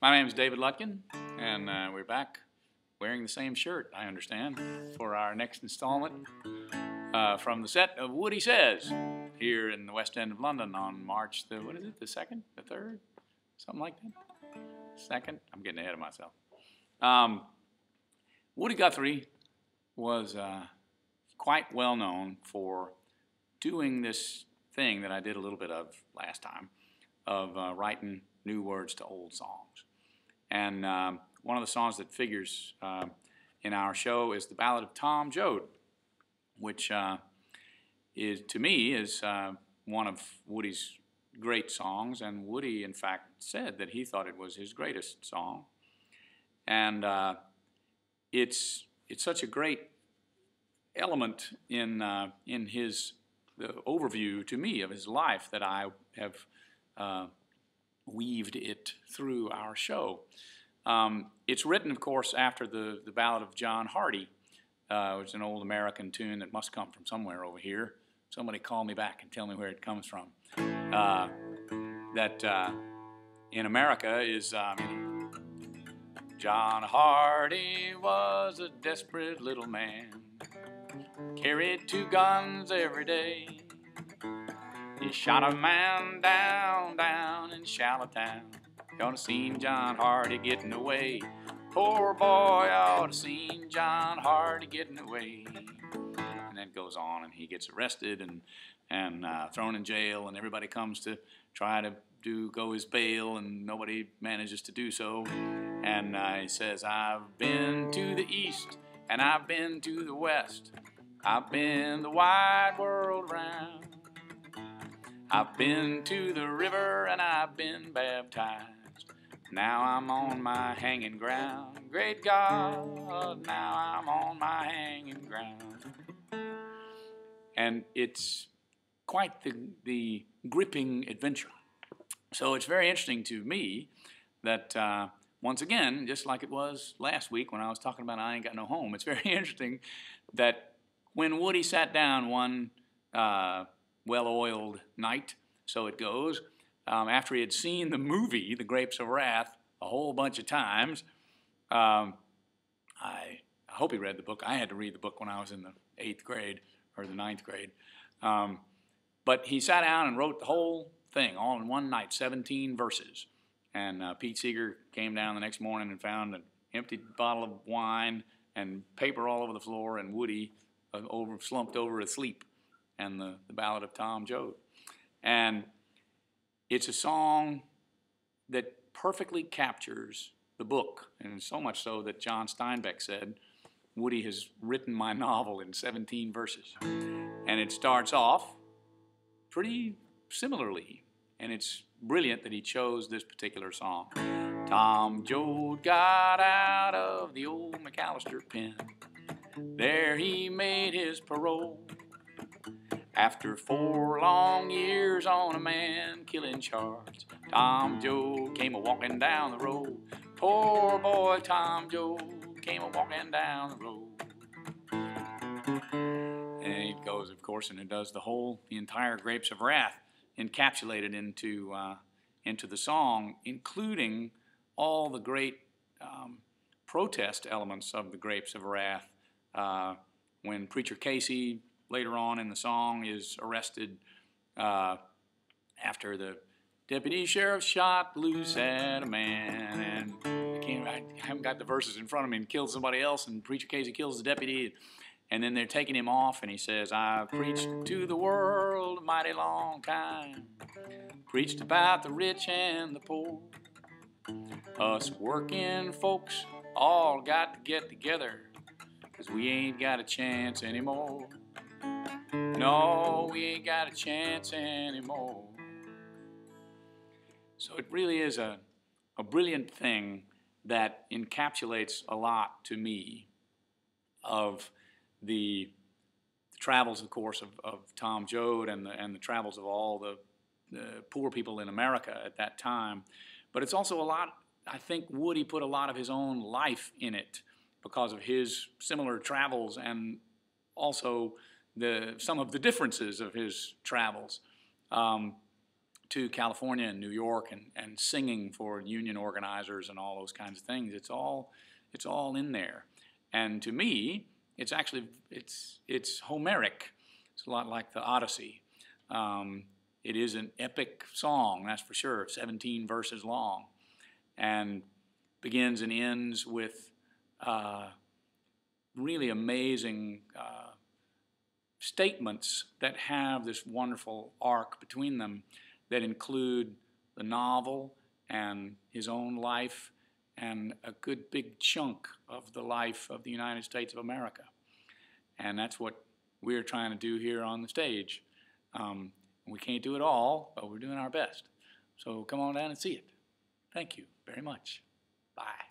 My name is David Lutken, and we're back wearing the same shirt, I understand, for our next installment from the set of Woody Sez here in the West End of London on March the 2nd, the 3rd, something like that? 2nd? I'm getting ahead of myself. Woody Guthrie was quite well known for doing this thing that I did a little bit of last time, of writing new words to old songs. And one of the songs that figures in our show is the Ballad of Tom Joad, which is, to me, is one of Woody's great songs. And Woody, in fact, said that he thought it was his greatest song. And it's such a great element in the overview to me of his life that I have weaved it through our show. It's written, of course, after the Ballad of John Hardy, which is an old American tune that must come from somewhere over here. Somebody call me back and tell me where it comes from. That in America is John Hardy was a desperate little man, carried 2 guns every day. He shot a man down in Charlottetown. You ought to seen John Hardy getting away. Poor boy, ought to seen John Hardy getting away. And then it goes on, and he gets arrested and thrown in jail, and everybody comes to try to go his bail, and nobody manages to do so. And he says, I've been to the east, and I've been to the west. I've been the wide world round. I've been to the river and I've been baptized. Now I'm on my hanging ground. Great God, now I'm on my hanging ground. And it's quite the gripping adventure. So it's very interesting to me that, once again, just like it was last week when I was talking about I Ain't Got No Home, it's very interesting that when Woody sat down one well-oiled night, so it goes, after he had seen the movie, The Grapes of Wrath, a whole bunch of times. I hope he read the book. I had to read the book when I was in the 8th grade or the 9th grade. But he sat down and wrote the whole thing all in one night, 17 verses. And Pete Seeger came down the next morning and found an empty bottle of wine and paper all over the floor, and Woody slumped over asleep, and the Ballad of Tom Joad. And it's a song that perfectly captures the book, and so much so that John Steinbeck said, Woody has written my novel in 17 verses. And it starts off pretty similarly, and it's brilliant that he chose this particular song. Tom Joad got out of the old McAllister pen. There he made his parole. After 4 long years on a man-killing charge, Tom Joad came a-walking down the road. Poor boy Tom Joad came a-walking down the road. And he goes, of course, and it does the entire Grapes of Wrath encapsulated into the song, including all the great protest elements of the Grapes of Wrath. When Preacher Casey, later on in the song, is arrested after the deputy sheriff shot loose at a man, and I haven't got the verses in front of me, and killed somebody else, and Preacher Casey kills the deputy, and then they're taking him off, and he says, I've preached to the world a mighty long time, preached about the rich and the poor. Us working folks all got to get together, 'cause we ain't got a chance anymore. No, we ain't got a chance anymore. So it really is a brilliant thing that encapsulates a lot to me of the travels, of course, of Tom Joad and the travels of all the poor people in America at that time. But it's also a lot, I think Woody put a lot of his own life in it because of his similar travels, and also some of the differences of his travels. to California and New York and singing for union organizers and all those kinds of things. It's all in there. And to me, it's actually, it's Homeric. It's a lot like the Odyssey. It is an epic song, that's for sure, 17 verses long, and begins and ends with really amazing statements that have this wonderful arc between them that include the novel and his own life and a good big chunk of the life of the United States of America. And that's what we're trying to do here on the stage. We can't do it all, but we're doing our best. So come on down and see it. Thank you very much. Bye.